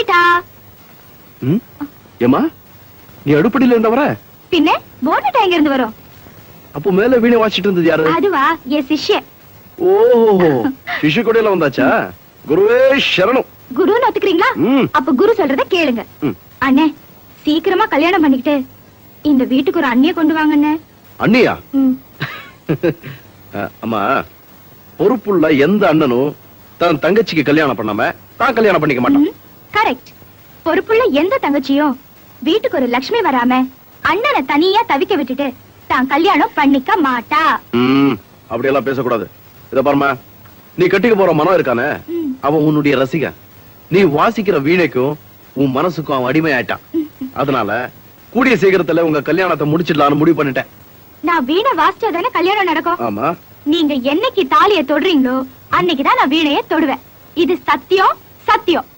போயிட்டா. ஏமா நீ அடுப்படியில இருந்தவர? பின்ன போனட் எங்க இருந்து வரும்? அப்போ மேல வீணை வாசிட்டு இருந்தது யாரு? அதுவா என் சிஷ்ய. ஓ சிஷ்ய கொடையில வந்தாச்சா? குருவே சரணம். குருன்னு ஒத்துக்கிறீங்களா? அப்ப குரு சொல்றத கேளுங்க. அண்ணே சீக்கிரமா கல்யாணம் பண்ணிக்கிட்டு இந்த வீட்டுக்கு ஒரு அண்ணிய கொண்டு வாங்க அண்ணே. அண்ணியா? அம்மா பொறுப்புள்ள எந்த அண்ணனும் தன் தங்கச்சிக்கு கல்யாணம் பண்ணாம தான் கல்யாணம் பண்ணிக்க மாட்டான். கரெக்ட். பொறுப்புள்ள எந்த தங்கச்சியும் வீட்டுக்கு ஒரு லட்சுமி வராம அண்ணனை தனியா தவிக்க விட்டுட்டு தான் கல்யாணம் பண்ணிக்க மாட்டா. அப்படியெல்லாம் பேசக்கூடாது. இத பாருமா, நீ கட்டிக்க போற மனம் இருக்கானே அவன் உன்னுடைய ரசிகன். நீ வாசிக்கிற வீணைக்கும் உன் மனசுக்கும் அவன் அடிமை ஆயிட்டான். அதனால கூடிய சீக்கிரத்துல உங்க கல்யாணத்தை முடிச்சிடலாம்னு முடிவு பண்ணிட்டேன். நான் வீணை வாசிச்சாதானே கல்யாணம் நடக்கும். ஆமா. நீங்க என்னைக்கு தாலிய தொடுறீங்களோ அன்னைக்குதான் நான் வீணைய தொடுவேன். இது சத்தியம் சத்தியம்.